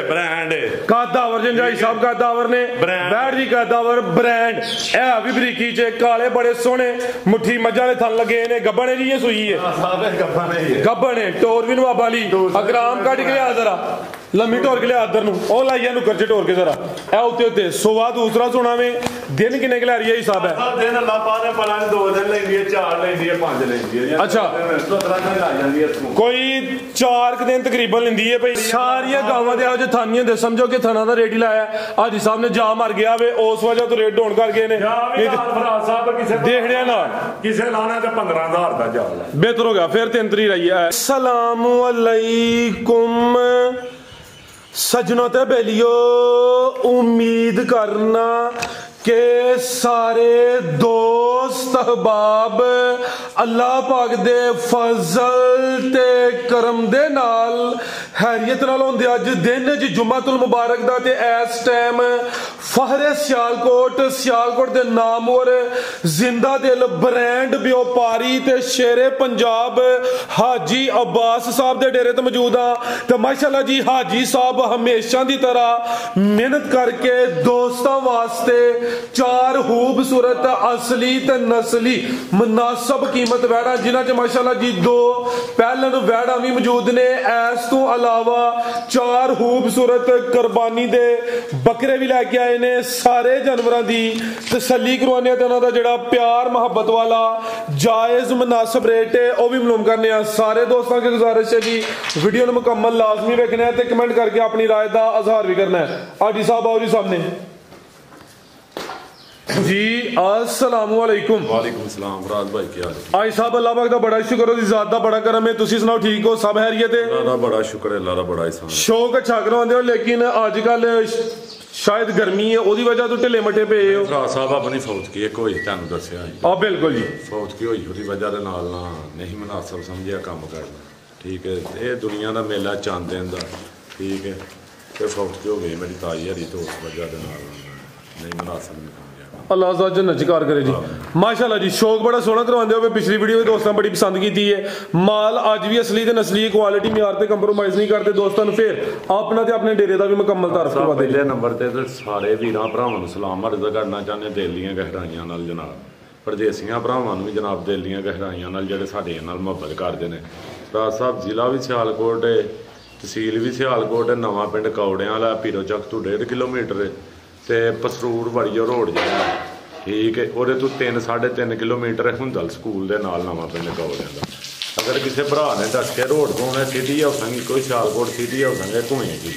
Brand कादावर जंजाई साहब कादावर ने बैठ दी कादावर ब्रांड ए भी बरीकी च काले बड़े सोहने मुट्ठी मज्जा दे थन लगे ने गब्बने जी सुई है गब्बने टोर भी नवाबा ली अग्राम कट के लिया जरा लम्मी टोर के लिया अदर नु लाइया नुकर च टोर के जरा ए उत्ते उत्ते सुबह दूसरा सुना में दिन किन्ने के लहरी है हिसाब है दिन अल्लाह पाक ने पता नहीं 2 दिन लेंदी है 4 लेंदी है 5 लेंदी है अच्छा 17 दिन ला जांदी है कोई 4 दिन तकरीबन लेंदी है भाई सारियां गावां दे जो थानियां दे समझो कि थाना दा रेट ही लाया हाजी साहब ने जा मर गया वे उस वजह तो रेट डाउन कर गए ने देखने ना किसे लाना ते 15000 दा जा बेहतर हो गया फिर 3 तरी रही है अस्सलाम वालेकुम सजनों ते बेलियो उम्मीद करना के सारे दोस्त अहबाब अल्लाह पाक दे फजल ते करम दे नाल हैरियत नाल होंदे अज दिन च जुम्मतुल मुबारक दा ते इस टाइम फहरे सियालकोट दे नामवर जिंदा दिल ब्रांड व्यापारी ते शेरे पंजाब हाजी अब्बास साहब दे डेरे ते मौजूद आ ते माशाअल्लाह जी हाजी साहब हमेशा दी तरह मेहनत करके दोस्तां वास्ते 4 खूबसूरत असली ते नस्ली मुनासब कीमत वैड़ा जिन्हां च माशाअल्लाह जी 2 पहलन वैड़ा भी मौजूद ने इस तो अलावा 4 खूबसूरत कुर्बानी दे बकरे भी लैके आए ने सारे जानवरां दी तसल्ली करवाने ते उन्हां दा जेड़ा प्यार मोहब्बत वाला जायज मुनासब रेट है वह भी मालूम करने सारे दोस्तों की गुजारिश है जी वीडियो ने मुकम्मल लाजमी देखना है ते कमेंट करके अपनी राय का इजहार भी करना है हाजी साहब आओ जी सामने जी अस्सलाम वालेकुम वालेकुम सलाम फराज भाई क्या हाल है आई साहब अल्लाह पाक दा बड़ा शुक्र है ज़ात दा बड़ा करम है तुसी सुनाओ ठीक हो सब खैरियत है अल्लाह दा बड़ा शुक्र है अल्लाह दा बड़ा एहसान शौक अच्छा करवांदे हो लेकिन आजकल शायद गर्मी है ओदी वजह तो ढिले मटे पे हो फराज साहब अपनी फौतगी एक होई तानू दस्सिया आ बिल्कुल जी फौतगी होई ओदी वजह दे नाल ना नहीं मुनासिब समझिया काम करना ठीक है ये दुनिया दा मेला चंद दिन दा ठीक है ते फौतगी हो गई मेरी ताई हरी तो उस वजह दे नाल नहीं मुनासिब नहीं अल्लाह ज़ात जन्नत कार करे जी माशाल्लाह जी शौक बड़ा सोहना करवांदे हो पिछली वीडियो में दोस्तों बड़ी पसंद की है माल अज भी असली ते नस्ली क्वालिटी म्यार ते कंप्रोमाइज़ नहीं करते दोस्तों फिर अपना ते अपने डेरे का भी मुकम्मल तारफ करवा दे पहले नंबर ते सारे वीरां भरावां नूं सलाम अर्ज़ करना चाहते दिल दीआं गहराइयां नाल जनाब परदेसियां भरावां नूं भी जनाब दिल दीआं गहराइयां नाल जिहड़े साडे नाल मुहब्बत करदे ने फराज साहब जिला भी सियालकोट है तहसील भी सियालकोट है नवां पिंड कौड़ियां वाला पीरो चक तो 1.5 किलोमीटर ते पसरूर वड़ियो रोड जाना ठीक है और तो 3-3.5 किलोमीटर है हुंदल स्कूल के नाल नवां पिंड कौड़ियां दा अगर किसी भरा ने दस के रोड तो उन्हें सिटी हाउसिंग कोई सियालकोट सिटी हाउसिंग है घुएं की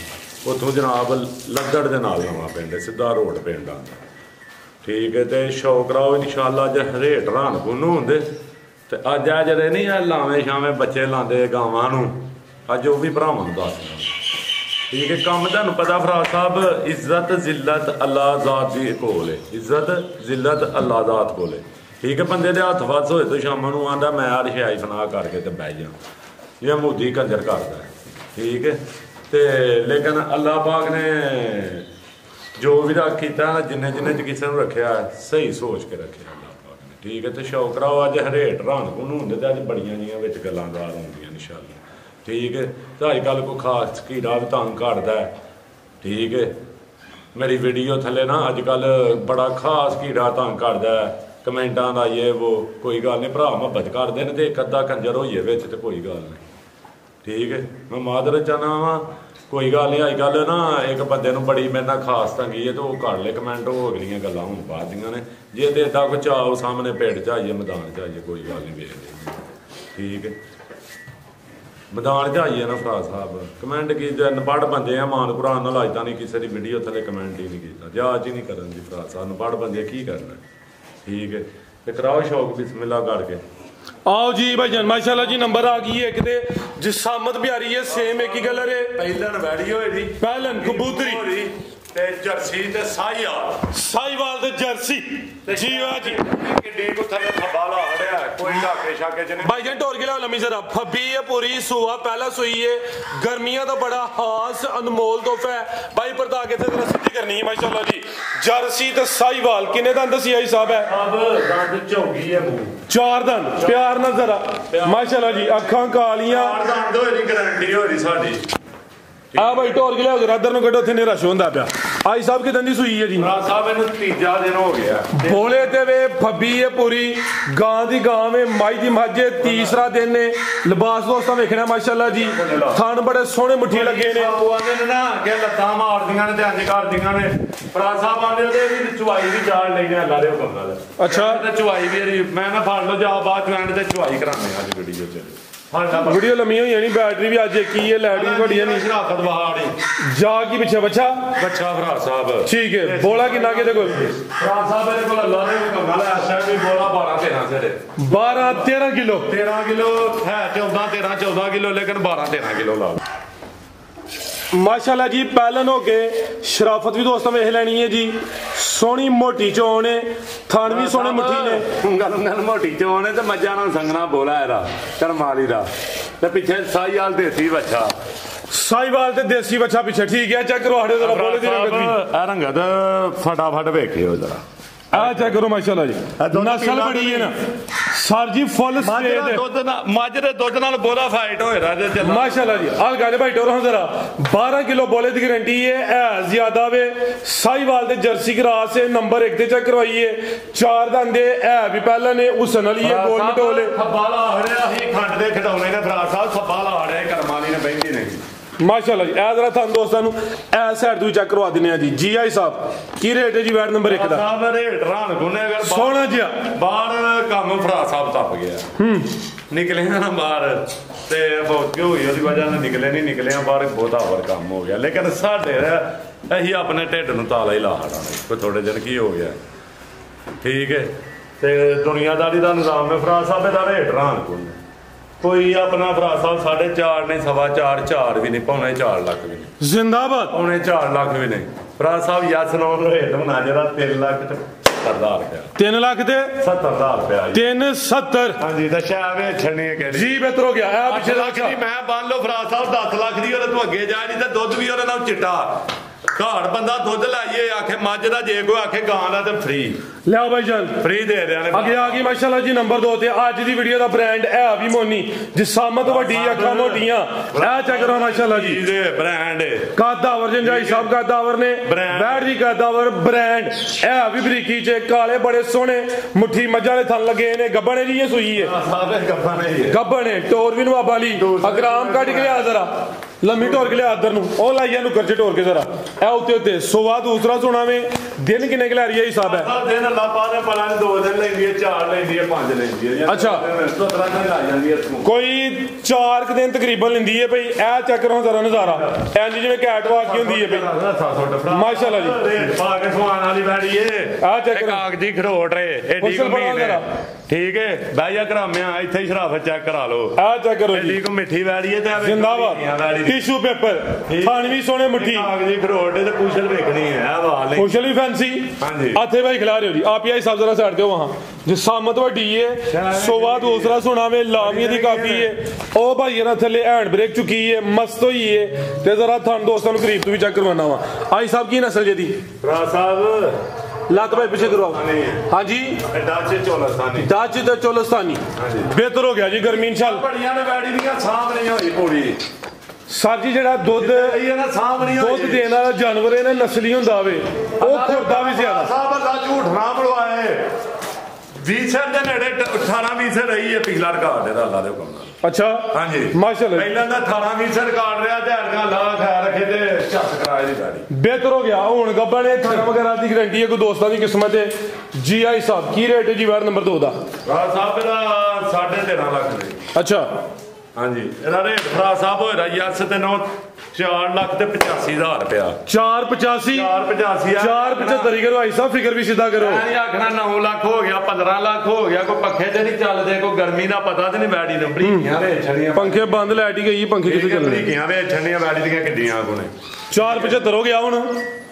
उतों जनाब लद्दड़ के नाल नवां पिंड सीधा रोड पिंड आंदा ठीक है तो शौक राओ इंशाअल्लाह अज हरेट रान गुनू होंदे ते अज आ जेह्ड़े नहीं लावें शावें बच्चे लांदे गावां नूं अज वो भी भरावां नूं दसदे ठीक है कम तुहानूं पता फराज साहब इज्जत जिल्लत अल्लाह ज़ात दी कोल है इज्जत जिल्लत अल्लाह ज़ात कोल है ठीक है बंदे दे हत्थ वस होए तो शाम नूं आंदा मैं हरशाई फना करके ते बह जा जिवें मोदी कंजर करदा है ठीक है ते लेकिन अल्लाह पाक ने जो भी रख कीता जिन्ने जिन्ने च किसे नूं रखिया सही सोच के रखिया अल्लाह पाक ने ठीक है तो शौक राओ अज हरेट रान गुनू होंदे ते अज बड़ियां जिहियां विच गल्लां दार होंदियां इंशाअल्लाह ठीक है तो अजकल कोई खास कीड़ा भी तंग करता है ठीक है मेरी वीडियो थले ना अजकल बड़ा खास कीड़ा तंग करता है कमेंटा लाइए वो कोई गल नहीं भरा मुहब्बत करते हैं तो एक अद्धा कंजर होइए बिच तो कोई गल नहीं ठीक है मैं मादर चाहना वा कोई गल नहीं अजकल ना एक बंदे नूं बड़ी मेरे नाल खास तंगी है तो वो कर ले कमेंट हो अगलियां गल्लां हुण बात दियां ने जे तो इदा कोई चाओ सामने पेड़ च आइए मैदान च आइए कोई गल नहीं वेख लेंगे ठीक है मैदान च आइए ना फराज साहब कमेंट की नपढ़ बंदे हैं मान कुरान नाल अज नहीं किसी की वीडियो थले कमेंट ही नहीं किया जाच ही नहीं करन दी फराज साहब नपढ़ बंदे की करना ठीक है तो कराओ शौक बिस्मिल्लाह करके आओ जी भाईजान माशाल्लाह जी नंबर आ गई है एक ते जिसामत प्यारी है सेम एक ही कलर है पहलन वैड़ी होई दी पहलन कबूतरी ते जर्सी ते साहिवाल ते जर्सी जी वाह जी किड्डी को थले थबाला हड़या कोई ढाके शाके च नहीं भाईजान टोर के ला लम्मी जरा फब्बी है पूरी सुआ पहला सुई है गर्मियां दा बड़ा खास अनमोल तोहफा है भाई परदा के थे सिद्धि करनी है माशाल्लाह जी जर्सी ते साहिवाल किने दंद दसिया हिसाब है अब दंद चौगी है मुंह 4 दंद प्यार ना जरा माशाल्लाह जी अखां कालियां 4 दंद होई दी गारंटी होई दी साडी ਆ ਭਾਈ ਢੋਲ ਕੇ ਲਿਆਓ ਇਧਰ ਨੂੰ ਕੱਢੋ, ਉੱਥੇ ਨੇ ਰਸ਼ ਹੁੰਦਾ ਪਿਆ। ਆਈ ਸਾਹਿਬ ਕਿਦਾਂ ਦੀ ਸੂਈ ਹੈ ਜੀ? ਭਰਾ ਸਾਹਿਬ ਇਹਨੂੰ ਤੀਜਾ ਦਿਨ ਹੋ ਗਿਆ। ਬੋਲੇ ਤੇ ਵੇ ਫੱਬੀ ਹੈ ਪੂਰੀ, ਗਾਂ ਦੀ ਗਾਂ ਵੇ, ਮਾਈ ਦੀ ਮਾਝੇ, ਤੀਸਰਾ ਦਿਨ ਨੇ। ਲਿਬਾਸ ਦੋਸਤਾਂ ਵੇਖਣਾ ਮਾਸ਼ਾਅੱਲਾ ਜੀ, ਥਣ ਬੜੇ ਸੋਹਣੇ ਮੁੱਠੀ ਲੱਗੇ ਨੇ। ਉਹ ਆਂਦੇ ਨੇ ਨਾ ਕਿ ਲੱਤਾਂ ਮਾਰਦੀਆਂ ਨੇ ਤੇ ਇੰਜ ਕਰਦੀਆਂ ਨੇ। ਭਰਾ ਸਾਹਿਬ ਆਂਦੇ ਉਹਦੇ ਵੀ ਚੁਆਈ ਵੀ ਚਾੜ ਲੈਣੇ ਅੱਲਾ ਦੇ ਹੁਕਮ ਨਾਲ। ਅੱਛਾ ਤੇ ਚੁਆਈ ਵੀ ਮੈਂ ਨਾ ਫੜ ਲਓ ਜਾ ਬਾਅਦ ਐਂਡ ਤੇ ਚੁਆਈ ਕਰਾਣੇ ਅੱਜ ਵੀਡੀਓ ਚ। ਵੀਡੀਓ ਲੰਮੀ ਹੋਈ ਨਹੀਂ, ਬੈਟਰੀ ਵੀ ਅੱਜ ਇੱਕ ਹੀ ਹੈ, ਲਾਈਟ ਵੀ ਘੜੀ ਨਹੀਂ। ਸ਼ਰਾਫਤ ਬਹਾੜੀ ਜਾ ਕੀ ਪਿੱਛੇ ਬੱਚਾ ਭਰਾ ਸਾਹਿਬ ਠੀਕ ਹੈ। ਬੋਲਾ ਕਿੰਨਾ ਕਿਤੇ ਕੋਲ? ਭਰਾ ਸਾਹਿਬ ਇਹਦੇ ਕੋਲ ਅੱਲਾ ਦੇ ਹੁਕਮ ਨਾਲ ਐਸਾ ਵੀ ਬੋਲਾ 12-13 ਸਿਰੇ 12-13 ਕਿਲੋ 13 ਕਿਲੋ ਹੈ 14 ਕਿਲੋ ਲੇਕਿਨ 12-13 ਕਿਲੋ ਲਾ ਮਾਸ਼ਾਅੱਲਾ ਜੀ। ਪਹਿਲਨ ਹੋ ਕੇ ਸ਼ਰਾਫਤ ਵੀ ਦੋਸਤਾਂ ਵੇਖ ਲੈਣੀ ਹੈ ਜੀ, ਸੋਹਣੀ ਮੋਟੀ ਚੋਣ ਹੈ, ਥਣ ਵੀ ਸੋਹਣੇ ਮੁੱਠੀ ਨੇ। ਗੱਲ ਮੋਟੀ ਚੋਣ ਹੈ ਤੇ ਮੱਝਾਂ ਨਾਲ ਸੰਗਣਾ ਬੋਲਾ ਇਹਦਾ ਕਰਮਾਲੀ ਦਾ ਤੇ ਪਿੱਛੇ ਸਾਈਵਾਲ ਦੇਸੀ ਬੱਚਾ, ਸਾਈਵਾਲ ਤੇ ਦੇਸੀ ਬੱਚਾ ਪਿੱਛੇ। ਠੀਕ ਹੈ, ਚੈੱਕ ਕਰੋ ਸਾਡੇ ਜਰਾ ਬੋਲੇ ਦੀ ਰੰਗਤ ਵੀ। ਇਹ ਰੰਗਤ ਫਟਾਫਟ ਵੇਖਿਓ ਜਰਾ, ਆ ਚੈੱਕ ਕਰੋ ਮਾਸ਼ਾਅੱਲਾ ਜੀ, ਨਸਲ ਬੜੀ ਹੈ ਨਾ ਸਰ ਜੀ, ਫੁੱਲ ਸਟੇਜ ਮੱਝ ਦੇ ਦੁੱਧ ਨਾਲ ਬੋਲਾ ਫਾਈਟ ਹੋਏਗਾ ਮਾਸ਼ਾਅੱਲਾ ਜੀ। ਆਲ ਗੱਲ ਭਾਈ ਟੋਰ ਜਰਾ 12 ਕਿਲੋ ਬੋਲੇ ਦੀ ਗਾਰੰਟੀ ਹੈ ਜ਼ਿਆਦਾ ਵੇ। ਸਾਈਵਾਲ ਦੇ ਜਰਸੀ ਕਰਾਸ ਹੈ, ਨੰਬਰ 1 ਤੇ ਚੈੱਕ ਕਰਵਾਈਏ। 4 ਦੰਦੇ ਹੈ ਵੀ ਪਹਿਲਾਂ ਨੇ ਹੁਸਨ ਵਾਲੀ ਹੈ, ਗੋਲ ਮਟੋਲੇ ਖੱਬਾ ਲਾ ਹੜਿਆ ਹੀ ਖੰਡ ਦੇ ਖਿਡੌਣੇ ਨੇ। ਭਰਾ ਸਾਹਿਬ ਖੱਬਾ ਲਾ ਹੜਿਆ ਕਰਮਾਲੀ ਨੇ ਬੈਂਦੀ ਨੇ ਮਾਸ਼ਾਅੱਲਾ ਜੀ। ਇਹ ਜਰਾ ਤੁਹਾਨੂੰ ਦੋਸਤਾਂ ਨੂੰ ਇਹ ਸਾਈਡ ਤੋਂ ਚੈੱਕ ਕਰਵਾ ਦਿੰਦੇ ਆ ਜੀ। ਜੀ ਆਈ ਸਾਹਿਬ ਕੀ ਰੇਟ ਹੈ ਜੀ ਵੈਟ ਨੰਬਰ 1 ਦਾ? ਸਾਹਿਬ ਰੇਟ ਰਾਨ ਗੁਨੇ ਅਗਰ ਸੋਹਣਾ ਜਿਹਾ ਬਾਹਰ ਕੰਮ ਭਰਾ ਸਾਹਿਬ ਟੱਪ ਗਿਆ। ਨਿਕਲੇ ਨਾ ਬਾਹਰ ਤੇ ਬਹੁਤ ਕਿਉਂ ਹੋਈ ਉਹਦੀ ਵਜ੍ਹਾ ਨਾਲ ਨਿਕਲੇ ਆ ਬਾਹਰ, ਬਹੁਤਾ ਹੋਰ ਕੰਮ ਹੋ ਗਿਆ। ਲੇਕਿਨ ਸਾਡੇ ਅਸੀਂ ਆਪਣੇ ਢਿੱਡ ਨੂੰ ਤਾਲਾ ਹੀ ਲਾ ਹਟਾਂਗੇ ਕੋਈ ਥੋੜੇ ਦਿਨ ਕੀ ਹੋ ਗਿਆ। ਠੀਕ ਹੈ, ਤੇ ਦੁਨੀਆਦਾਰੀ ਦਾ ਨਿਜ਼ਾਮ ਹੈ। ਭਰਾ ਸਾਹਿਬ ਦਾ ਰੇਟ ਰਾਨ ਗੁਨੇ ਕੋਈ ਆਪਣਾ ਭਰਾ ਸਾਹਿਬ 4.5 ਨਹੀਂ 4.25 4 ਵੀ ਨਹੀਂ, ਪੌਣੇ 4 ਲੱਖ ਵੀ ਨਹੀਂ, ਜ਼ਿੰਦਾਬਾਦ ਪੌਣੇ 4 ਲੱਖ ਵੀ ਨਹੀਂ। ਭਰਾ ਸਾਹਿਬ ਯਸ ਨੌਨ ਰੇਟ ਬਣਾ ਜਿਹੜਾ 3 ਲੱਖ ਤੇ 70,000 ਰੁਪਇਆ 3 ਲੱਖ ਤੇ 70,000 ਰੁਪਇਆ 370 ਹਾਂਜੀ। ਦੱਸਿਆ ਵੇ ਛਣੀ ਕਿਹੜੀ ਜੀ ਬਿਹਤਰ ਹੋ ਗਿਆ। ਇਹ ਪਿੱਛੇ ਲੱਖ ਦੀ ਮੈਂ ਬੰਨ ਲਓ ਭਰਾ ਸਾਹਿਬ 10 ਲੱਖ ਦੀ, ਉਹਦੇ ਤੋਂ ਅੱਗੇ ਜਾ ਨਹੀਂ ਤੇ ਦੁੱਧ ਵੀ ਉਹਦੇ ਨਾਲ ਚਿੱਟਾ ਘਾੜ ਬੰਦਾ ਦੁੱਧ ਲਾਈਏ ਆਖੇ ਮੱਝ ਦਾ, ਜੇ ਕੋਈ ਆਖੇ ਗਾਂ ਦਾ ਤੇ ਫ੍ਰੀ ਲਿਆਓ ਭਾਈ ਜਾਨ ਫ੍ਰੀ ਦੇ ਦਿਆਂ ਨੇ। ਅੱਗੇ ਆ ਗਈ ਮਾਸ਼ਾਅੱਲਾ ਜੀ ਨੰਬਰ 2 ਤੇ ਅੱਜ ਦੀ ਵੀਡੀਓ ਦਾ ਬ੍ਰਾਂਡ ਹੈ ਵੀ ਮੋਨੀ, ਜਿਸਾਮਤ ਵੱਡੀ, ਅੱਖਾਂ ਮੋਟੀਆਂ। ਇਹ ਚੈੱਕ ਕਰੋ ਮਾਸ਼ਾਅੱਲਾ ਜੀ ਦੇ ਬ੍ਰਾਂਡ ਕਾਦਾਵਰ ਜੰਜਾਈ ਸਾਹਿਬ ਕਾਦਾਵਰ ਨੇ ਬੈਠ ਦੀ ਕਾਦਾਵਰ ਬ੍ਰਾਂਡ। ਇਹ ਵੀ ਬਰੀਕੀ ਚ ਕਾਲੇ ਬੜੇ ਸੋਹਣੇ ਮੁੱਠੀ ਮੱਝਾਂ ਦੇ ਥਣ ਲੱਗੇ ਨੇ। ਗੱਬਣੇ ਜੀ ਇਹ ਸੂਈ ਹੈ, ਗੱਬਣੇ ਟੋਰ ਵੀ ਨਵਾਬ ਵਾਲੀ। ਅਗਰਾਮ ਕੱਢ ਕੇ ਲਿਆ ਜ਼ਰਾ, ਲੰਮੀ ਢੋਰ ਕੇ ਲਿਆ ਇੱਧਰ ਨੂੰ, ਉਹ ਲਾਈਆ ਨੂੰ ਕਰਜੇ ਢੋਰ ਕੇ ਜ਼ਰਾ। ਇਹ ਉੱਤੇ ਸੋਵਾ ਦੂਸਰਾ ਸੁਣਾ ਵੇ। ਦਿਨ ਕਿੰਨੇ ਕਿ ਲੈ ਰਹੀ ਹੈ ਹਿਸਾਬ ਹੈ? ਦਿਨ ਅੱਲਾ ਪਾਕ ਨੇ ਪਤਾ ਨਹੀਂ 2 ਦਿਨ ਲੈਂਦੀ ਹੈ, 4 ਲੈਂਦੀ ਹੈ, 5 ਲੈਂਦੀ ਹੈ। ਅੱਛਾ, 17 ਦਿਨ ਲਾ ਜਾਂਦੀ ਹੈ ਕੋਈ 4 ਦਿਨ ਤਕਰੀਬਨ ਲੈਂਦੀ ਹੈ ਭਈ। ਇਹ ਚੈੱਕ ਕਰੋ ਜ਼ਰਾ ਨਜ਼ਾਰਾ, ਇੰਜ ਜਿਵੇਂ ਕੈਟ ਵਾਕ ਕੀ ਹੁੰਦੀ ਹੈ ਭਈ ਮਾਸ਼ਾਅੱਲਾ ਜੀ। ਰੇਟ ਪਾ ਕੇ ਸਵਾਨ ਵਾਲੀ ਬੈੜੀ ਏ। ਆ ਚੈੱਕ ਕਰੋ ਕਾਗਜ਼ੀ ਖਰੋਟ ਰੇ ਏਡੀ ਕੁ ਮਹੀਨੇ। ਠੀਕ ਹੈ ਬਹਿ ਜਾ ਕਰਾਮਿਆ ਇੱਥੇ ਹੀ ਸ਼ਰਾਫਤ ਚੈੱਕ ਕਰਾ ਲਓ। ਆ ਚੈੱਕ ਕਰੋ ਜੀ, ਏਡੀ ਕੁ ਮਿੱਠੀ ਬੈੜੀ ਏ ਤੇ ਜ਼ਿੰਦਾਬਾਦ। ਟਿਸ਼ੂ ਪੇਪਰ ਥਣ ਵੀ ਸੋਹਣੇ ਮੁੱਠੀ, ਕਾਗਜ਼ੀ ਖਰੋਟ ਤੇ ਪੁੱਛਲ ਵੇਖਣੀ ਹੈ। ਆ ਵਾਲ ਨਹੀਂ ਪੁੱਛਲ ਵੀ ਫੈਂਸੀ। ਹਾਂਜੀ ਆਥੇ ਭਾਈ ਖਿਲਾ ਰਹੇ ਹੋ ਜੀ आप ही सब जरा साइड दो वहां जिसामत वड्डी है। सोवा दूसरा सुना वे लामी दी काफी है। ओ भाई ना थले हैंड ब्रेक चुकी है, मस्त हुई है ते जरा थान दोस्तों को करीब तो भी चेक करवाना वा। आई साहब की नस्ल जी भरा साहब लात भाई पीछे करवाओ। हां जी डच चोलस्तानी, डच ते चोलस्तानी बेहतर हो गया जी। गर्मी इंशाल्लाह बड़ियां ने बैठी दी सामने होई पूरी सर जी। जेड़ा दुध दुध देने वाला जानवर है ना नस्ली हुंदा वे, ओ खुरदा भी ज्यादा। साहब अल्लाह झूठ ना बुलवाए 20 ਦੇ ਨੇੜੇ 18-20 ਰਹੀ ਹੈ ਪਿਛਲਾ ਰਿਕਾਰਡ ਇਹਦਾ ਅੱਲਾ ਦੇ ਹੁਕਮ ਨਾਲ। ਅੱਛਾ ਹਾਂਜੀ ਮਾਸ਼ਾਅੱਲਾ ਪਹਿਲਾਂ ਦਾ 18-20 ਰਿਕਾਰਡ ਰਿਹਾ ਤੇ ਹਰਗਾ ਲਾ ਖੈਰ ਰੱਖੇ ਤੇ ਝੱਸ ਕਰਾਏ ਦੀ ਗਾੜੀ ਬਿਹਤਰ ਹੋ ਗਿਆ। ਹੁਣ ਗੱਬਾਂ ਨੇ ਥਾਣਾ ਵਗੈਰਾ ਦੀ ਗਾਰੰਟੀ ਹੈ, ਕੋਈ ਦੋਸਤਾਂ ਦੀ ਕਿਸਮਤ ਹੈ। ਜੀ ਆਈ ਸਾਹਿਬ ਕੀ ਰੇਟ ਹੈ ਜੀ ਵਾਰ ਨੰਬਰ 2 ਦਾ? ਭਰਾ ਸਾਹਿਬ ਇਹਦਾ 13.5 ਲੱਖ ਦੇ। ਅੱਛਾ ਹਾਂਜੀ ਇਹਦਾ ਰੇਟ ਭਰਾ ਸਾਹਿਬ ਹੋਇਆ ਯਸ ਤੇ 4 ਲੱਖ ਤੇ 85,000 ਰੁਪਇਆ। 485 475 ਕਰੋ ਭਾਈ ਸਾਹਿਬ, ਫਿਕਰ ਵੀ ਸਿੱਧਾ ਕਰੋ। ਮੈਂ ਨਹੀਂ ਆਖਣਾ 9 ਲੱਖ ਹੋ ਗਿਆ, 15 ਲੱਖ ਹੋ ਗਿਆ। ਕੋਈ ਪੱਖੇ ਤੇ ਨਹੀਂ ਚੱਲਦੇ, ਕੋਈ ਗਰਮੀ ਦਾ ਪਤਾ ਤੇ ਨਹੀਂ ਬੈੜੀ ਨੂੰ ਭਰੀਆਂ ਵੇ ਛੜੀਆਂ। ਪੰਖੇ ਬੰਦ ਲਾਈਟ ਹੀ ਗਈ, ਪੰਖੇ ਕਿੱਥੇ ਚੱਲਣੇ? ਭਰੀਆਂ ਵੇ ਛੜੀਆਂ ਬੈੜੀ ਦੀਆਂ ਕਿੱਡੀਆਂ ਕੋਨੇ। 475 ਹੋ ਗਿਆ ਹੁਣ।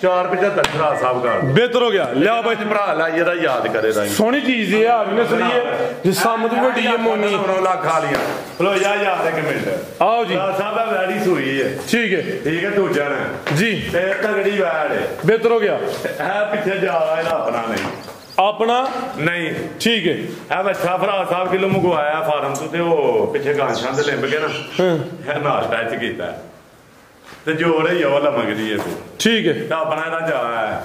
475 ਭਰਾ ਸਾਹਿਬ ਦਾ ਬਿਹਤਰ ਹੋ ਗਿਆ। ਲਿਆ ਬਾਈ ਭਰਾ ਲਾਈਏ ਦਾ ਯਾਦ ਕਰੇ ਦਾ ਸੋਹਣੀ ਚੀਜ਼ ਹੈ ਆ ਵੀ ਨਸਲੀ ਹੈ, ਜਿਸਾਮਤ ਵੀ ਵੱਡੀ ਹੈ ਮੋਨੀ। 9 ਲੱਖ ਆ ਲੀਆਂ ਲੋ ਯਾਦ ਇੱਕ ਮਿੰਟ। ਆਓ ਜੀ ਭਰਾ ਸਾਹਿਬ ਦਾ ਵੈੜੀ ਸੂਈ ਹੈ। ਠੀਕ ਹੈ ਠੀਕ ਹੈ ਦੂਜਾ ਨੇ ਜੀ ਤੇ ਤਗੜੀ ਵੈੜ ਹੈ। ਬਿਹਤਰ ਹੋ ਗਿਆ। ਇਹ ਪਿੱਛੇ ਜਾ ਇਹਦਾ ਆਪਣਾ ਨਹੀਂ ਆਪਣਾ ਨਹੀਂ। ਠੀਕ ਹੈ ਇਹ ਬੱਚਾ ਭਰਾ ਸਾਹਿਬ ਕਿਲੋ ਮੰਗਵਾਇਆ ਫਾਰਮ ਤੋਂ ਤੇ ਉਹ ਪਿੱਛੇ ਗਾਂਸ਼ਾਂ ਦੇ ਲਿੰਬ ਕੇ ਨਾ ਇਹ ਨਾਲ ਟੱਚ ਕੀਤਾ। ਤੇ ਜੋੜ ਹੀ ਉਹ ਲਮਕਦੀ ਹੈ ਠੀਕ ਹੈ ਤਾਂ ਆਪਣਾ ਇਹਦਾ ਜਾ ਹੈ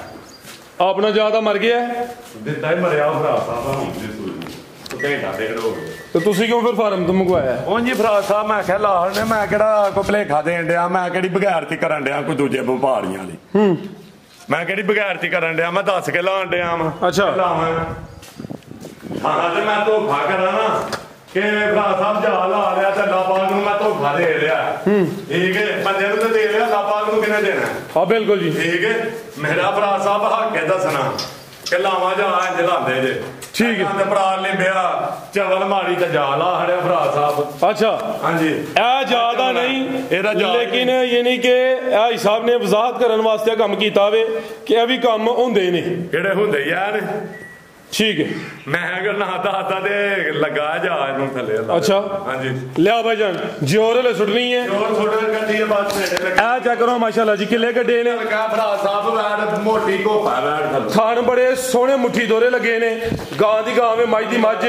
ਆਪਣਾ ਜ਼ਿਆਦਾ ਮਰ ਗਿਆ ਹੈ? ਦਿੱਤਾ ਹੀ ਮਰਿਆ ਭਰਾ ਸਾਹਿਬ ਹੁਣ ਦੀ ਸੂਈ ਘੰਟਾ ਡੇਢ ਹੋ ਗਿਆ ਤੇ ਤੁਸੀਂ ਕਿਉਂ ਫਿਰ ਫਾਰਮ ਤੋਂ ਮੰਗਵਾਇਆ? ਉਂਝ ਹੀ ਭਰਾ ਸਾਹਿਬ ਮੈਂ ਕਿਹਾ ਲਾਹਣ ਨੇ ਮੈਂ ਕਿਹੜਾ ਕੋਈ ਭਲੇਖਾ ਦੇਣ ਡਿਆ ਮੈਂ ਕਿਹੜੀ ਬਗੈਰਤੀ ਕਰਨ ਡਿਆ ਕੋਈ ਦੂਜੇ ਵਪਾਰੀਆਂ ਲਈ ਮੈਂ ਕਿਹੜੀ ਬਗੈਰਤੀ ਕਰਨ ਡਿਆ ਮੈਂ ਦੱਸ ਕੇ ਲਾਣ ਡਿਆ ਵਾ ਅੱਛਾ ਲਾਵਾਂ ਹਾਂ ਤੇ ਮੈਂ ਧੋਖਾ ਕਰਾਂ ਨਾ ਕਿ ਭਰਾ ਸਾਹਿਬ ਜਾ ਲਾ ਲਿਆ ਤੇ ਲਾਪਾਗ ਨੂੰ ਮੈਂ ਧੋਖਾ ਦੇ ਲਿਆ ਠੀਕ ਹੈ ਬੰਦੇ ਨੂੰ ਤਾਂ ਦੇ ਲਿਆ ਲਾਪਾਗ ਨੂੰ ਕਿਹਨੇ ਦੇਣਾ? ਹਾਂ ਬਿਲਕੁਲ ਜੀ ਠੀਕ ਹੈ ਮੇਰਾ ਭਰਾ ਸਾਹਿਬ ਹੱਕ ਹੈ ਦੱਸਣਾ ਕਿ ਲਾਵਾਂ ਜਾ ਇੰਜ ਲਾਉਂਦੇ ਜੇ ਠੀਕ ਹੈ ਤੇ ਭਰਾ ਨੇ ਵਿਆਹ ਚਵਲ ਮਾਰੀ ਤੇ ਜਾ ਲਾ ਹੜਿਆ ਭਰਾ ਸਾਹਿਬ ਅੱਛਾ ਹਾਂਜੀ ਇਹ ਜ਼ਿਆਦਾ ਨਹੀਂ ਇਹਦਾ ਜ਼ਿਆਦਾ ਲੇਕਿਨ ਇਹ ਨਹੀਂ ਕਿ ਇਹ ਸਾਹਿਬ ਨੇ ਵਜ਼ਾਹਤ ਕਰਨ ਵਾਸਤੇ ਕੰਮ ਕੀਤਾ ਵੇ ਕਿ ਇਹ ਵੀ ਕੰਮ ਹੁੰਦੇ ਨੇ ਕਿਹੜੇ ਹੁੰਦੇ ਯਾਰ ਠੀਕ ਹੈ ਮੈਂ ਅਗਰ ਨਾ ਦੱਸਦਾ ਤੇ ਲੱਗਾ ਜਹਾਜ਼ ਨੂੰ ਥੱਲੇ ਲਾ ਅੱਛਾ ਹਾਂਜੀ ਲਿਆ ਭਾਈਜਾਨ ਜੋਰ ਹਲੇ ਸੁੱਟਣੀ ਹੈ ਹੋਰ ਥੋੜਾ ਗੱਡੀ ਹੈ ਬਾਅਦ ਵਿੱਚ ਲੱਗਾ ਇਹ ਚੈੱਕ ਕਰੋ ਮਾਸ਼ਾਅੱਲਾ ਜੀ ਕਿੱਲੇ ਗੱਡੇ ਨੇ ਭਰਾ ਸਾਹਿਬ ਬੈਠ ਮੋਟੀ ਘੋਪਾ ਬੈਠ ਥੱਲੇ ਥਾਣ ਬੜੇ ਸੋਹਣੇ ਮੁੱਠੀ ਦੋਰੇ ਲੱਗੇ ਨੇ ਗਾਂ ਦੀ ਗਾਂ ਵੇ ਮੱਝ ਦੀ ਮੱਝ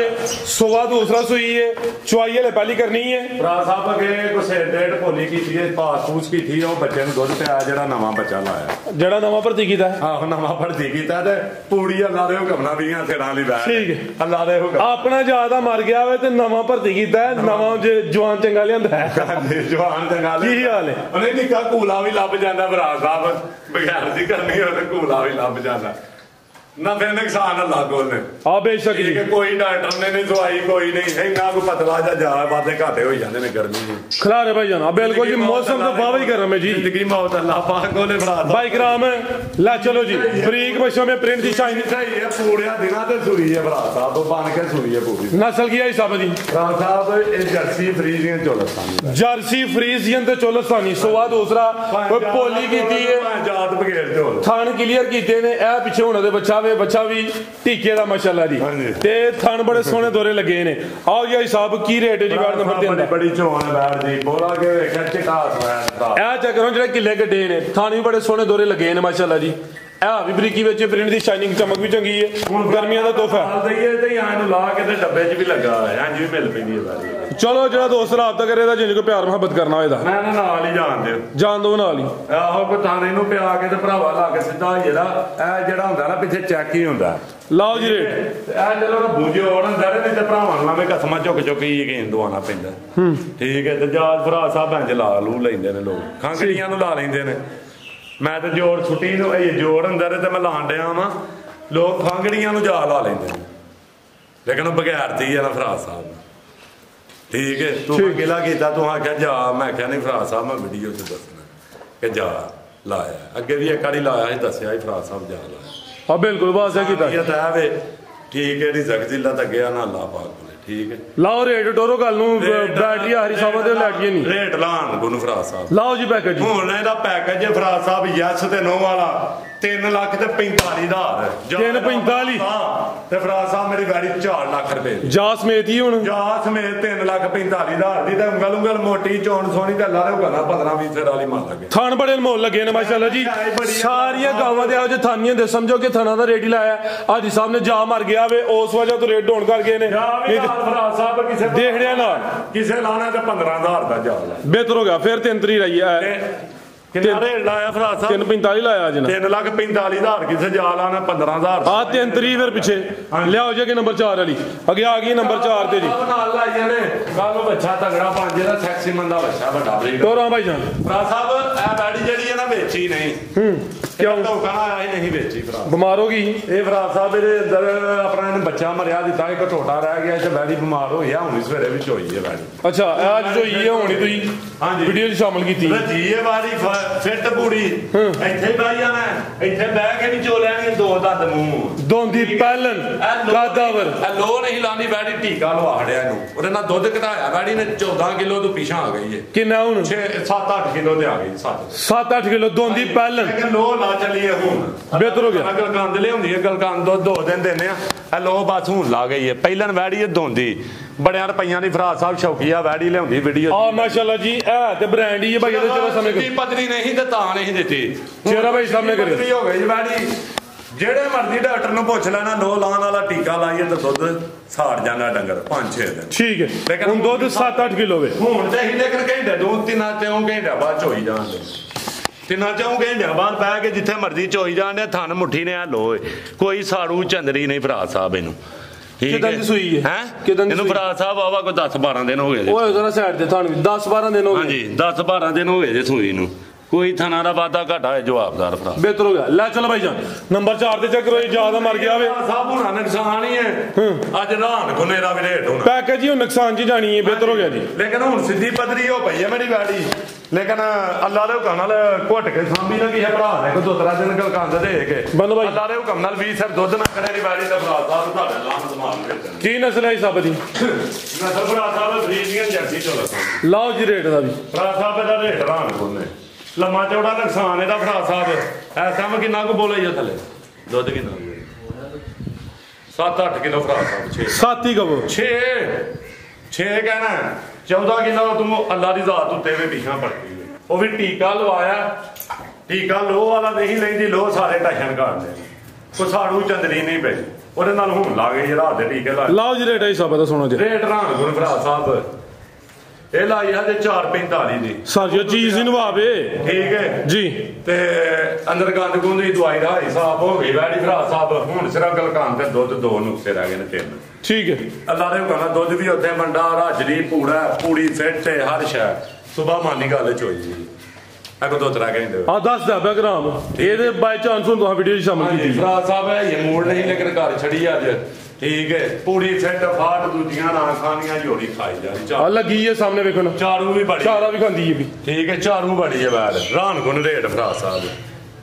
ਸੁਆ ਦੂਸਰਾ ਸੂਈ ਹੈ ਚੁਆਈ ਹਲੇ ਪਹਿਲੀ ਕਰਨੀ ਹੈ ਭਰਾ ਸਾਹਿਬ ਅਗੇ ਕੋਈ ਡੇਢ ਭੋਲੀ ਕੀਤੀ ਹੈ ਪਾਸ ਪੂਸ ਕੀਤੀ ਉਹ ਬੱਚੇ ਨੂੰ ਦੁੱਧ ਪਿਆ ਜਿਹੜਾ ਨਵਾਂ ਬੱਚਾ ਲਾਇਆ ਜਿਹੜਾ ਨਵਾਂ ਭਰਤੀ ਕੀਤਾ ਹੈ ਆਹੋ ਨਵਾਂ ਭਰਤੀ ਕੀਤਾ ਤੇ ਪੂੜੀ ਅੱਲਾ ਦੇ ਹੁਕਮ ਵੀ ਸਿਰਾਂ ਲਈ ਬੈਠ ਠੀਕ ਹੈ ਅੱਲਾ ਦੇ ਹੁਕਮ ਆਪਣਾ ਜਿਆਦਾ ਮਰ ਗਿਆ ਵੇ ਤੇ ਨਵਾਂ ਭਰਤੀ ਕੀਤਾ ਹੈ ਨਵਾਂ ਜਵਾਨ ਚੰਗਾ ਲਿਆਂਦਾ ਹੈ ਜਵਾਨ ਚੰਗਾ ਲਿਆ ਕੀ ਹਾਲ ਹੈ ਉਹਨੇ ਨਿੱਕਾ ਕੂਲਾ ਵੀ ਲੱਭ ਜਾਂਦਾ ਭਰਾ ਸਾਹਿਬ ਬਗੈਰ ਦੀ ਕਰਨੀ ਉਹਨੇ ਕੂਲਾ ਵੀ ਲੱਭ ਜਾਂਦਾ ਨਾ ਫਿਰ ਨੁਕਸਾਨ ਅੱਲਾ ਕੋਲ ਨੇ ਆ ਬੇਸ਼ੱਕ ਜੀ ਕਿ ਕੋਈ ਡਾਕਟਰ ਨੇ ਨਹੀਂ ਦਵਾਈ ਕੋਈ ਨਹੀਂ ਇੰਨਾ ਕੋ ਪਤਲਾ ਜਾ ਵਾਦੇ ਘਾਟੇ ਹੋ ਜਾਂਦੇ ਨੇ ਗਰਮੀ ਨੂੰ ਖਿਲਾਰੇ ਭਾਈ ਜਾਨ ਬਿਲਕੁਲ ਜੀ ਮੌਸਮ ਤੋਂ ਬਾਵਾ ਹੀ ਗਰਮ ਹੈ ਜੀ ਜ਼ਿੰਦਗੀ ਮੌਤ ਅੱਲਾ ਪਾਕ ਕੋਲੇ ਭਰਾ ਭਾਈ ਕਰਾਮ ਲੈ ਚਲੋ ਜੀ ਬਰੀਕ ਮੱਛੋਂ ਮੇ ਪ੍ਰਿੰਟ ਦੀ ਸ਼ਾਈਨ ਸਹੀ ਹੈ ਪੂੜਿਆ ਦਿਨਾਂ ਤੇ ਸੂਈ ਹੈ ਭਰਾ ਸਾਹਿਬ ਉਹ ਬਣ ਕੇ ਸੂਈ ਹੈ ਪੂਰੀ ਨਸਲ ਕੀ ਹੈ ਸਾਹਿਬ ਜੀ ਭਰਾ ਸਾਹਿਬ ਇਹ ਜਰਸੀ ਫਰੀਜ਼ੀਆਂ ਚੋਲਸਤਾਨੀ ਜਰਸੀ ਫਰੀਜ਼ੀਅਨ ਤੇ ਚੋਲਸਤਾਨੀ ਸੋਆ ਦੂਸਰਾ ਕੋਈ ਪੋਲੀ ਕੀਤੀ ਹੈ ਜਾਤ ਬਗੇਰ ਚੋਲ ਥਣ ਕਲੀਅਰ ਕੀਤੇ ਨੇ ਇਹ ਪਿੱਛੇ ਹੁਣ ਦੇ ਬੱਚਾ ਵੇ ਬੱਚਾ ਵੀ ਟੀਕੇ ਦਾ ਮਾਸ਼ਾਅੱਲਾ ਜੀ ਤੇ ਥਣ ਬੜੇ ਸੋਹਣੇ ਦੋਰੇ ਲੱਗੇ ਨੇ ਆਓ ਜੀ ਸਾਹਿਬ ਕੀ ਰੇਟ ਹੈ ਜੀ ਵਾਰ ਨੰਬਰ 3 ਦਾ ਬੜੀ ਚੋਣ ਬੈਠ ਜੀ ਬੋਲਾ ਕੇ ਵੇਖਿਆ ਚਿਕਾਸ ਦਾ ਇਹ ਚੈੱਕ ਕਰੋ ਜਿਹੜੇ ਕਿੱਲੇ ਗੱਡੇ ਨੇ ਥਣ ਵੀ ਬੜੇ ਸੋਹਣੇ ਦੋਰੇ ਲੱਗੇ ਨੇ ਮਾਸ਼ਾਅੱਲਾ ਜੀ ਇਹ ਵੀ ਬਰੀਕੀ ਵਿੱਚ ਪ੍ਰਿੰਟ ਦੀ ਸ਼ਾਈਨਿੰਗ ਚਮਕ ਵੀ ਚੰਗੀ ਹੈ ਗਰਮੀਆਂ ਦਾ ਤੋਹਫਾ ਦਈਏ ਤੇ ਆਂ ਨੂੰ ਲਾ ਕੇ ਤੇ ਡੱਬੇ 'ਚ ਵੀ ਲੱਗਾ ਹੋਇਆ ਇੰਜ ਵੀ ਮਿਲ ਪੈਂਦੀ ਹੈ ਵਾਰੀ ਚਲੋ ਜਿਹੜਾ ਦੋਸਤ ਰਾਬਤਾ ਕਰੇ ਦਾ ਜਿੰਨੇ ਕੋ ਪਿਆਰ ਮੁਹੱਬਤ ਕਰਨਾ ਹੋਏਦਾ ਮੈਂ ਨਾਲ ਹੀ ਜਾਣ ਦਿਓ ਜਾਣ ਦੋ ਨਾਲ ਹੀ ਆਹੋ ਕੋ ਥਾਣੇ ਨੂੰ ਪਿਆ ਕੇ ਤੇ ਭਰਾਵਾ ਲਾ ਕੇ ਸਿੱਧਾ ਜਿਹੜਾ ਇਹ ਜਿਹੜਾ ਹੁੰਦਾ ਨਾ ਪਿੱਛੇ ਚੈੱਕ ਹੀ ਹੁੰਦਾ ਲਾਓ ਜੀ ਰੇਟ ਇਹ ਚਲੋ ਨਾ ਬੂਝੇ ਹੋਣ ਦਰ ਨਹੀਂ ਤੇ ਭਰਾਵਾਂ ਨੂੰ ਲਾਵੇਂ ਕਸਮਾਂ ਝੁਕ ਝੁਕ ਹੀ ਯਕੀਨ ਦਵਾਉਣਾ ਪੈਂਦਾ ਠੀਕ ਹੈ ਤੇ ਜਾਤ ਭਰਾ ਸਾਹਿਬ ਇੰਜ ਲਾ ਲੂ ਲੈਂਦੇ ਨੇ ਲੋਕ ਖਾਂਗੜੀਆਂ ਨੂੰ ਲਾ ਲੈਂਦੇ ਨੇ ਮੈਂ ਤੇ ਜੋੜ ਛੁੱਟੀ ਨੂੰ ਇਹ ਜੋੜ ਅੰਦਰ ਤੇ ਮੈਂ ਲਾਣ ਡਿਆ ਵਾਂ ਲੋਕ ਖਾਂਗੜੀਆਂ ਨੂੰ ਜਾ ਲਾ ਲੈਂਦੇ ਨੇ ਲੇਕਿਨ ਉਹ ਬਗੈਰਤੀ ਆ ਨਾ ਭਰਾ ਸਾਹਿਬ ਠੀਕ ਹੈ ਤੂੰ ਗਿਲਾ ਕੀਤਾ ਤੂੰ ਆਖਿਆ ਜਾ ਮੈਂ ਕਿਹਾ ਨਹੀਂ ਭਰਾ ਸਾਹਿਬ ਮੈਂ ਵੀਡੀਓ 'ਚ ਦੱਸਣਾ ਕਿ ਜਾ ਲਾਇਆ ਅੱਗੇ ਵੀ ਇੱਕ ਵਾਰੀ ਲਾਇਆ ਸੀ ਦੱਸਿਆ ਸੀ ਭਰਾ ਸਾਹਿਬ ਜਾ ਲਾਇਆ ਹਾਂ ਬਿਲਕੁਲ ਵਾਜ਼ਿਹ ਕੀਤਾ ਇਹ ਤਾਂ ਵੇ ਠੀਕ ਹੈ ਦੀ ਜ਼ਗਜ਼ਿਲਾ ਤਾਂ ਗਿਆ ਨਾ ਅੱਲਾ ਪਾਕ ਕੋਲੇ ਠੀਕ ਹੈ ਲਾਓ ਰੇਟ ਡੋਰੋ ਗੱਲ ਨੂੰ ਬੈਟਰੀ ਹਰੀ ਸਾਹਿਬ ਦੇ ਲੈਟੀਏ ਨਹੀਂ ਰੇਟ ਲਾਣ ਗੁਰੂ ਫਰਾ ਸਾਹਿਬ ਲਾਓ ਜੀ ਪੈਕੇਜ ਹੁਣ ਇਹਦਾ ਪੈਕੇਜ ਹੈ ਫਰਾ ਸਾਹਿਬ ਯਸ ਤੇ ਨੋ ਵਾਲਾ 3 ਲੱਖ ਤੇ 45,000 345 ਤੇ ਫਰਾ ਸਾਹਿਬ ਮੇਰੀ ਵੈਰੀ 4 ਲੱਖ ਰੁਪਏ ਜਾ ਸਮੇਤ ਹੀ ਹੁਣ ਜਾ ਸਮੇਤ 3,45,000 ਦੀ ਤੇ ਉਂਗਲ ਉਂਗਲ ਮੋਟੀ ਚੋਣ ਸੋਹਣੀ ਤੇ ਅੱਲਾ ਦੇ ਹੁਕਮ ਨਾਲ 15-20 ਸਿਰ ਵਾਲੀ ਮਾਰ ਲੱਗੇ ਥਣ ਬੜੇ ਮੋਲ ਲੱਗੇ ਨੇ ਮਾਸ਼ਾਅੱਲਾ ਜੀ ਸਾਰੀਆਂ ਗਾਵਾਂ ਦੇ ਆਓ ਜੇ ਥਾਨੀਆਂ ਦੇ ਸਮਝੋ ਕਿ ਥਣਾ ਦਾ ਰੇਟ ਹੀ ਲਾਇਆ ਹਾਜੀ ਸਾਹਿਬ ਨੇ ਜਾ ਮਰ ਗਿਆ ਵੇ ਉਸ ਵਜ੍ਹਾ ਤੋਂ ਰੇਟ ਡਾਊਨ ਕਰ ਗਏ ਨੇ ਫਰਾ ਸਾਹਿਬ ਕਿਸੇ ਦੇਖੜਿਆ ਨਾਲ ਕਿਸੇ ਲਾਣਾ ਤੇ 15,000 ਦਾ ਜਾ ਲਾ ਬਿਹਤਰ ਹੋ ਗਿਆ ਫਿਰ 3 ਤਰੀ ਰਹੀ ਹੈ ਕਿੰਨਾ ਰੇਟ ਲਾਇਆ ਫਰਾ ਸਾਹਿਬ 345 ਲਾਇਆ ਅੱਜ ਨਾ 3,45,000 ਕਿਸੇ ਜਾ ਲਾਣਾ 15,000 ਆ 3 ਤਰੀ ਫਿਰ ਪਿੱਛੇ ਲਿਆਓ ਜੇ ਕਿ ਨੰਬਰ 4 ਵਾਲੀ ਅੱਗੇ ਆ ਗਈ ਨੰਬਰ 4 ਤੇ ਜੀ ਨਾਲ ਲਾਈਆਂ ਨੇ ਕੱਲ ਨੂੰ ਬੱਚਾ ਤਗੜਾ ਬਣ ਜਿਹੜਾ ਸੈਕਸੀ ਮੰਦਾ ਬੱਚਾ ਵੱਡਾ ਬਰੀਡ ਤੋਰਾਂ ਭਾਈ ਜਾਨ ਫਰਾ ਸਾਹਿਬ ਇਹ ਬੈਡੀ ਜਿਹੜੀ ਹੈ ਨਾ ਵੇਚੀ ਨਹੀਂ ਕਿਉਂ ਧੋਖਾ ਨਾ ਆਇਆ ਹੀ ਨਹੀਂ ਵੇਚੀ ਫਰਾ ਬਿਮਾਰ ਹੋ ਗਈ ਇਹ ਫਰਾ ਸਾਹਿਬ ਇਹਦੇ ਅੰਦਰ ਆਪਣਾ ਇਹਨੇ ਬੱਚਾ ਮਰਿਆ ਦਿੱਤਾ ਇੱਕ ਟੋਟਾ ਰਹਿ ਗਿਆ ਤੇ ਬੈਡੀ ਬਿਮਾਰ ਹੋਈ ਆ ਹੁਣ ਸਵੇਰੇ ਵਿੱਚ ਹੋਈ ਹੈ ਬੈਡੀ ਅੱਛਾ ਇਹ ਅੱਜ ਜੋ ਇਹ ਹੋਣੀ ਤੁਸੀਂ ਹਾਂਜੀ ਵੀਡੀਓ 'ਚ ਸ਼ਾਮਲ ਕੀਤੀ ਜੀ ਇਹ ਵਾਰੀ ਫਿੱਟ ਪੂੜੀ ਇੱਥੇ ਬਹਿ ਜਾਣਾ ਇੱਥੇ ਬਹਿ ਕੇ ਵੀ ਚੋ ਲੈਣੀ ਦੋ ਦੰਦ ਮੂੰਹ ਦੋਂਦੀ ਪਹਿਲਨ ਕਾਦਾਵਰ ਇਹ ਲੋ ਨਹੀਂ ਲਾਣੀ ਬੈਡੀ ਟੀਕਾ ਲਵਾ ਹੜਿਆ ਇਹਨੂੰ ਉਹਦੇ ਨਾਲ ਦੁੱਧ ਘਟਾਇਆ ਬੈਡੀ ਨੇ 14 ਕਿਲੋ ਤੋਂ ਪਿਛਾਂ ਆ ਗਈ ਹੈ ਕਿੰਨਾ ਹੁਣ 7-8 ਕਿਲੋ ਤੇ ਆ ਗਈ 7-8 ਕਿਲੋ ਦੋਂਦੀ ਪਹਿਲਨ ਲੇਕਿਨ ਲੋ ਲਾ ਚੱਲੀਏ ਹੁਣ ਬਿਹਤਰ ਹੋ ਗਿਆ ਗਲਕੰਦ ਲਿਆਉਂਦੀ ਹੈ ਗਲਕੰਦ ਦੁੱਧ 2 ਦਿਨ ਦਿੰਦੇ ਆ ਇਹ ਲੋ ਬਸ ਹੁਣ ਲਾ ਗਈ ਹੈ ਪਹਿਲਨ ਬੈਡੀ ਹੈ ਦੋਂਦੀ ਬੜਿਆਂ ਰੁਪਈਆਂ ਦੀ ਫਰਾ ਸਾਹਿਬ ਸ਼ੌਕੀਆ ਵੈੜੀ ਲਿਆਉਂਦੀ ਵੀਡੀਓ ਆ ਮਾਸ਼ਾਅੱਲਾ ਜੀ ਇਹ ਤੇ ਬ੍ਰਾਂਡ ਹੀ ਹੈ ਭਾਈ ਇਹਦੇ ਚਿਹਰਾ ਸਾਹਮਣੇ ਪਤਲੀ ਨਹੀਂ ਤੇ ਤਾਂ ਨਹੀਂ ਦਿੱਤੀ ਚਿਹਰਾ ਭਾਈ ਸਾਹਮਣੇ ਕਰੇ ਹੋ ਗਈ ਵੈੜੀ ਜਿਹੜੇ ਮਰਜ਼ੀ ਡਾਕਟਰ ਨੂੰ ਪੁੱਛ ਲੈਣਾ ਲੋ ਲਾਣ ਵਾਲਾ ਟੀਕਾ ਲਾਈਏ ਤਾਂ ਦੁੱਧ ਸਾੜ ਜਾਂਦਾ ਡੰਗਰ 5-6 ਦਿਨ। ਠੀਕ ਹੈ ਹੁਣ ਦੁੱਧ 7-8 ਕਿਲੋ ਵੇ ਹੁਣ ਤੇ ਅਸੀਂ ਲੇਕਿਨ ਘੰਟੇ 2-3 ਘੰਟੇ ਬਾਅਦ ਚੋਈ ਜਾਂਦੇ 3-4 ਘੰਟਿਆਂ ਬਾਅਦ ਪੈ ਕੇ ਜਿੱਥੇ ਮਰਜ਼ੀ ਚੋਈ ਜਾਂਦੇ ਥਣ ਮੁੱਠੀ ਨੇ ਆ ਲੋਏ ਕੋਈ ਸਾੜੂ ਚੰਦਰੀ ਨਹੀਂ ਭਰਾ ਸਾਹਿਬ ਇਹਨੂੰ। ਕਿਦਾਂ ਦੀ ਸੂਈ ਹੈ ਇਹਨੂੰ ਭਰਾ ਸਾਹਿਬ ਆਵਾ ਕੋਈ 10-12 ਦਿਨ ਹੋ ਗਏ ਓਏ ਜ਼ਰਾ ਸਾਈਡ ਤੇ ਥਣ 10-12 ਦਿਨ ਹੋ ਗਏ। ਹਾਂਜੀ 10-12 ਦਿਨ ਹੋ ਗਏ ਜੇ ਸੂਈ ਨੂੰ ਕੋਈ ਥਣਾ ਦਾ ਵਾਧਾ ਘਾਟਾ ਹੈ ਜਵਾਬਦਾਰ ਭਰਾ ਬਿਹਤਰ ਹੋ ਗਿਆ। ਲੈ ਚਲ ਭਾਈ ਜਾਨ ਨੰਬਰ 4 ਤੇ ਚੈੱਕ ਕਰੋ ਜਿਆਦਾ ਮਰ ਗਿਆ ਵੇ ਸਾਹਿਬ ਹੁਣਾ ਨੁਕਸਾਨ ਹੀ ਹੈ ਅੱਜ ਰਾਨ ਗੁਨੇਰਾ ਵੀ ਰੇਟ ਹੋਣਾ ਪੈਕੇਜ ਹੀ ਨੁਕਸਾਨ ਜੀ ਜਾਣੀ ਹੈ ਬਿਹਤਰ ਹੋ ਗਿਆ ਜੀ। ਲੇਕਿਨ ਹੁਣ ਸਿੱਧੀ ਪਦਰੀ ਹੋ ਪਈ ਹੈ ਮੇਰੀ ਗਾੜੀ ਲੇਕਿਨ ਅੱਲਾ ਦੇ ਹੁਕਮ ਨਾਲ ਘੁੱਟ ਕੇ ਸਾਂਭੀ ਨਾ ਕਿਸੇ ਭਰਾ ਨੇ ਕੋਈ 2-3 ਦਿਨ ਗਲਕੰਦ ਦੇ ਕੇ ਅੱਲਾ ਦੇ ਹੁਕਮ ਨਾਲ 20 ਸਿਰ ਦੁੱਧ ਨਾ ਕਰੇ ਦੀ ਬਾੜੀ ਦਾ ਭਰਾ ਸਾਹਿਬ ਤੁਹਾਡੇ ਲਾਮ ਸਮਾਨ ਵੇਚਣ ਕੀ ਨਸਲ ਹੈ ਸਭ ਦੀ ਨਸਲ ਭਰਾ ਸਾਹਿਬ ਫਰੀਡੀਅਨ ਜਰਸੀ ਚੋਲਾ ਲਾਓ ਜੀ ਰੇਟ ਦਾ ਵੀ ਭਰਾ ਸਾਹਿਬ ਇਹਦਾ ਰੇਟ ਰਾਨ ਗੁਨੇ ਲੰਮਾ ਚੌੜਾ ਨੁਕਸਾਨ ਇਹਦਾ ਭਰਾ ਸਾਹਿਬ ਐਸਾ ਮੈਂ ਕਿੰਨਾ ਕੁ ਬੋਲਿਆ ਜੀ ਥੱਲੇ ਦੁੱਧ ਕਿੰਨਾ 7-8 ਕਿਲੋ ਭਰਾ ਸਾਹਿਬ 6 7 ਹੀ ਕਹੋ 6 ਕਹਿਣਾ 14 ਕਿਲੋ ਤੂੰ ਅੱਲਾ ਦੀ ਜ਼ਾਤ ਉੱਤੇ ਵੀ ਪਿਛਾਂ ਪੜਦੀ ਉਹ ਵੀ ਟੀਕਾ ਲਵਾਇਆ ਟੀਕਾ ਲੋਹ ਵਾਲਾ ਨਹੀਂ ਲੈਂਦੀ ਲੋਹ ਸਾਰੇ ਟੈਸ਼ਨ ਕਰਦੇ ਕੋ ਸਾੜੂ ਚੰਦਰੀ ਨਹੀਂ ਪਈ ਉਹਦੇ ਨਾਲ ਹੁਣ ਲਾ ਗਏ ਰਾਤ ਦੇ ਟੀਕੇ ਲਾ ਲਾਓ ਜੀ ਰੇਟ ਹੈ ਸਭ ਦਾ ਸੁਣੋ ਜੀ ਰੇਟ ਰਾਣ ਗੁਰ ਭਰਾ ਸਾਹਿਬ ਇਹ ਲਾਈ ਹੈ 445 ਦੀ ਸਾਜੋ ਚੀਜ਼ ਹੀ ਨਵਾਵੇ ਠੀਕ ਹੈ ਜੀ ਤੇ ਅੰਦਰ ਗੰਦ ਗੁੰਦ ਦੀ ਦਵਾਈ ਦਾ ਹਿਸਾਬ ਹੋ ਗਈ ਵੈੜੀ ਭਰਾ ਸਾਹਿਬ ਹੁਣ ਸਿਰਫ ਗਲਕਾਨ ਤੇ ਦੁੱਧ 2 ਨੁਕਸੇ ਰਹਿ ਗਏ ਨੇ 3 ਠੀਕ ਹੈ ਅੱਲਾ ਦੇ ਹੁਕਮ ਨਾਲ ਦੁੱਧ ਵੀ ਉੱਥੇ ਮੰਡਾ ਰਾਜਲੀ ਪੂੜਾ ਪੂੜੀ ਫਿੱਟ ਤੇ ਹਰ ਸ਼ੈ ਸੁਬਹ ਮਾਨੀ ਗੱਲ ਚ ਹੋਈ ਜੀ ਅਗੋ 2-3 ਘੰਟੇ ਆ 10 ਗ੍ਰਾਮ ਇਹਦੇ ਬਾਈ ਚਾਂਸ ਹੁਣ ਤੁਸੀਂ ਵੀਡੀਓ ਸ਼ਾਮਲ ਕੀਤੀ ਭਰਾ ਸਾਹਿਬ ਇਹ ਮੋੜ ਨਹੀਂ ਲੇਕਿਨ ਘਰ ਛੜੀ ਅੱਜ ਠੀਕ ਹੈ ਪੂੜੀ ਫਿੱਟ ਫਾਟ ਦੂਜੀਆਂ ਨਾ ਖਾਣੀਆਂ ਜੋੜੀ ਖਾਈ ਜਾਂਦੀ ਆ ਲੱਗੀ ਹੈ ਸਾਹਮਣੇ ਵੇਖੋ ਨਾ ਚਾਰੂ ਵੀ ਬੜੀ ਚਾਰਾ ਵੀ ਖਾਂਦੀ ਹੈ ਵੀ ਠੀਕ ਹੈ ਚਾਰੂ ਬੜੀ ਹੈ ਬਾਹਰ ਰਾਨ ਗੁਣ ਰੇਟ ਭਰਾ ਸਾਹਿਬ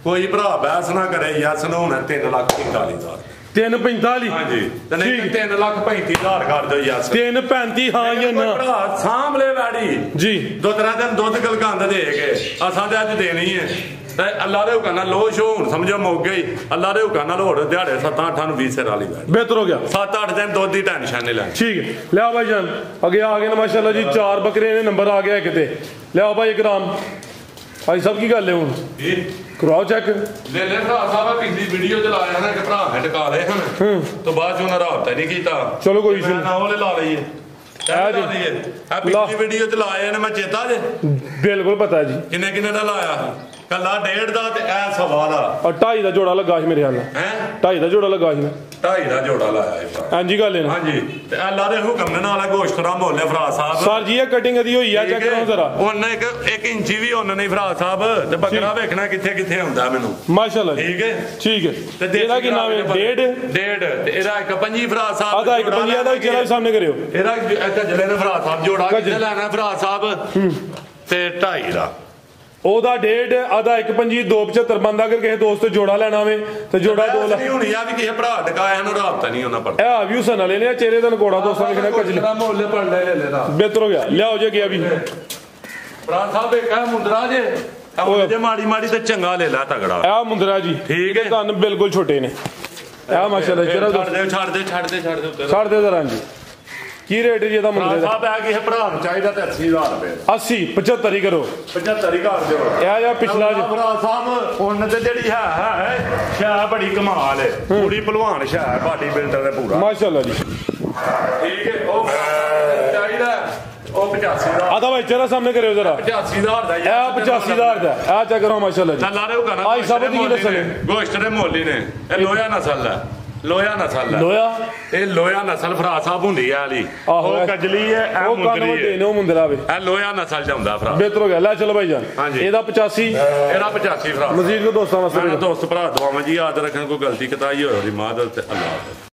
ਕੋਈ ਭਰਾ ਬਹਿਸ ਨਾ ਕਰੇ ਯਸ ਨਾ ਹੁਣ 3,45,000 345 ਹਾਂਜੀ ਤੇ ਨਹੀਂ 3,35,000 ਕਰ ਦਿਓ ਯਸ 335 ਹਾਂ ਜਾਂ ਨਾ ਭਰਾ ਸਾਂਭਲੇ ਵਾੜੀ ਜੀ 2-3 ਦਿਨ ਦੁੱਧ ਗਲਕੰਦ ਦੇ ਕੇ ਅਸਾਂ ਤੇ ਅੱਜ ਦੇਣੀ ਹੈ ਤੇ ਅੱਲਾ ਦੇ ਹੁਕਮ ਨਾਲ ਲੋ ਸ਼ੋ ਹੁਣ ਸਮਝੋ ਮੁੱਕ ਗਈ ਅੱਲਾ ਦੇ ਹੁਕਮ ਨਾਲ ਹੋਰ ਦਿਹਾੜੇ 7-8 ਨੂੰ 20 ਸਿਰ ਵਾਲੀ ਬੈਠ ਬਿਹਤਰ ਹੋ ਗਿਆ 7-8 ਦਿਨ ਦੁੱਧ ਦੀ ਟੈਨਸ਼ਨ ਨਹੀਂ ਲੈਣੀ ਠੀਕ ਹੈ ਲਿਆਓ ਭਾਈ ਜਾਨ ਅੱਗੇ ਆ ਗਏ ਨਾ ਮਾਸ਼ਾਅੱਲਾ ਜੀ 4 ਬੱਕਰੇ ਨੇ ਨੰਬਰ ਆ ਗਿਆ ਕਿਤੇ ਲਿਆਓ ਭਾਈ ਇਕਰਾਮ ਭਾਈ ਸਭ ਕੀ ਗੱਲ ਹੈ ਹੁਣ ਕਰਾਓ ਚੈੱਕ ਲੈ ਲੈ ਭਰਾ ਸਾਹਿਬ ਪਿਛਲੀ ਵੀਡੀਓ ਚ ਲਾਇਆ ਨਾ ਕਿ ਭਰਾ ਹੈ ਟਕਾ ਲਏ ਹਨ ਤੋਂ ਬਾਅਦ ਚ ਉਹਨਾਂ ਰਾਬਤਾ ਨਹੀਂ ਕੀਤਾ ਚਲੋ ਕੋਈ ਇਸ਼ੂ ਨਾ ਉਹਲੇ ਲਾ ਲਈਏ ਆ ਪਿਛਲੀ ਵੀਡੀਓ ਚ ਲਾਇਆ ਨੇ ਮੈਂ ਚੇਤਾ ਜੇ ਬਿਲਕੁਲ ਪਤਾ ਜੀ ਕਿੰਨੇ ਦਾ ਲਾਇਆ ਕੱਲਾ 1.5 ਦਾ ਤੇ ਐ ਸਵਾ ਦਾ ਔਰ 2.5 ਦਾ ਜੋੜਾ ਲੱਗਾ ਸੀ ਮੇਰੇ ਹਾਲ ਹੈ 2.5 ਦਾ ਜੋੜਾ ਲੱਗਾ ਸੀ 2.5 ਦਾ ਜੋੜਾ ਲਾਇਆ ਇਹ ਹਾਂਜੀ ਗੱਲ ਹੈ ਨਾ ਹਾਂਜੀ ਤੇ ਅੱਲਾ ਦੇ ਹੁਕਮ ਨਾਲ ਗੋਸ਼ਤ ਦਾ ਮੁੱਲ ਹੈ ਭਰਾ ਸਾਹਿਬ ਸਰ ਜੀ ਇਹ ਕਟਿੰਗ ਦੀ ਹੋਈ ਆ ਚੈੱਕ ਕਰੋ ਜ਼ਰਾ ਉਹਨਾਂ ਇੱਕ ਇੰਚੀ ਵੀ ਉਹਨਾਂ ਨਹੀਂ ਭਰਾ ਸਾਹਿਬ ਤੇ ਬੱਕਰਾ ਵੇਖਣਾ ਕਿੱਥੇ ਹੁੰਦਾ ਮੈਨੂੰ ਮਾਸ਼ਾਅੱਲਾ ਠੀਕ ਹੈ ਠੀਕ ਹੈ ਤੇ ਇਹਦਾ ਕਿੰਨਾ ਵੇ 1.5 ਤੇ ਇਹਦਾ ਇੱਕ 5 ਭਰਾ ਸਾਹਿਬ ਆਦਾ ਇੱਕ 5 ਦਾ ਜਿਹੜਾ ਸਾਹਮਣੇ ਕਰਿਓ ਇਹਦਾ ਇੱਕ ਜਲੇ ਨੇ ਭਰਾ ਸਾਹਿਬ ਜੋੜਾ ਕਿੱਥੇ ਲੈਣਾ ਭਰਾ ਸਾਹਿਬ ਤੇ 2.5 ਦਾ ਉਹਦਾ 1.5 ਆਦਾ 1.5 2.75 ਬੰਦਾ ਅਗਰ ਕਿਸੇ ਦੋਸਤ ਜੋੜਾ ਲੈਣਾ ਹੋਵੇ ਤੇ ਜੋੜਾ 2 ਲੱਖ ਨਹੀਂ ਹੋਣੀ ਆ ਵੀ ਕਿਸੇ ਭਰਾ ਟਕਾਇਆ ਨੂੰ ਰਾਬਤਾ ਨਹੀਂ ਉਹਨਾਂ ਪਰ ਇਹ ਆਵਿਊ ਸਨ ਵਾਲੇ ਨੇ ਚਿਹਰੇ ਦਾ ਨਕੋੜਾ ਦੋਸਤਾਂ ਨੇ ਕਿਹਾ ਕਜਲੇ ਮੁੱਲ ਪੜ ਲੈ ਦਾ ਬਿਹਤਰ ਹੋ ਗਿਆ ਲਿਆਓ ਜੇ ਗਿਆ ਵੀ ਭਰਾ ਸਾਹਿਬ ਇਹ ਕਹ ਮੁੰਦਰਾ ਜੇ ਮਾੜੀ ਤੇ ਚੰਗਾ ਲੈ ਲੈ ਤਗੜਾ ਇਹ ਮੁੰਦਰਾ ਜੀ ਠੀਕ ਹੈ ਤੁਹਾਨੂੰ ਬਿਲਕੁਲ ਛੋਟੇ ਨੇ ਇਹ ਮਾਸ਼ਾਅੱਲਾ ਜਰਾ ਛੱਡ ਦੇ ਉੱਤੇ ਛੱਡ ਦੇ ਜ਼ਰਾ ਜੀ ਕੀ ਰੇਟ ਜੀ ਇਹਦਾ ਮੁੰਦਰੇ ਦਾ ਸਾਹਿਬ ਆ ਕਿਸੇ ਭਰਾ ਨੂੰ ਚਾਹੀਦਾ ਤੇ 80000 ਰੁਪਏ 80 75 ਹੀ ਕਰੋ 75 ਹੀ ਕਰ ਦਿਓ ਇਹ ਜਾਂ ਪਿਛਲਾ ਜੀ ਭਰਾ ਸਾਹਿਬ ਉਹਨਾਂ ਤੇ ਜਿਹੜੀ ਹੈ ਸ਼ਾਹ ਬੜੀ ਕਮਾਲ ਹੈ ਪੂਰੀ ਭਲਵਾਨ ਸ਼ਾਹ ਬਾਡੀ ਬਿਲਡਰ ਹੈ ਪੂਰਾ ਮਾਸ਼ਾਅੱਲਾ ਜੀ ਠੀਕ ਹੈ ਉਹ ਚਾਹੀਦਾ ਉਹ 85 ਦਾ ਆਦਾ ਭਾਈ ਚਿਹਰਾ ਸਾਹਮਣੇ ਕਰਿਓ ਜ਼ਰਾ 85000 ਦਾ ਇਹ 85000 ਦਾ ਆ ਚੈੱਕ ਕਰੋ ਮਾਸ਼ਾਅੱਲਾ ਜੀ ਚੱਲ ਆ ਰਹੇ ਹੋ ਗਾਣਾ ਆਈ ਸਭ ਦੀ ਨਸਲ ਹੈ ਗੋਸ਼ਤ ਦੇ ਮੋਲੀ ਨੇ ਇਹ ਲੋਇਆ ਨਸਲ ਹੈ ਲੋਇਆ ਇਹ ਲੋਇਆ ਨਸਲ ਭਰਾ ਸਾਹਿਬ ਹੁੰਦੀ ਹੈ ਵਾਲੀ ਉਹ ਕਜਲੀ ਹੈ ਇਹ ਮੁੰਦਰੀ ਹੈ ਉਹ ਮੁੰਦਰਾ ਵੇ ਇਹ ਲੋਇਆ ਨਸਲ ਜਾਂਦਾ ਭਰਾ ਬਿਹਤਰ ਹੋ ਗਿਆ ਲੈ ਚਲੋ ਭਾਈ ਜਾਨ ਇਹਦਾ 85 ਇਹਦਾ 85 ਭਰਾ ਮਜ਼ੀਦ ਕੋ ਦੋਸਤਾਂ ਵਾਸਤੇ ਦੋਸਤ ਭਰਾ ਦੁਆਵਾਂ ਜੀ ਯਾਦ ਰੱਖਣ ਕੋਈ ਗਲਤੀ ਕਤਾਈ ਹੋਈ ਉਹਦੀ ਮਾਦਲ ਤੇ ਅੱਲਾਹ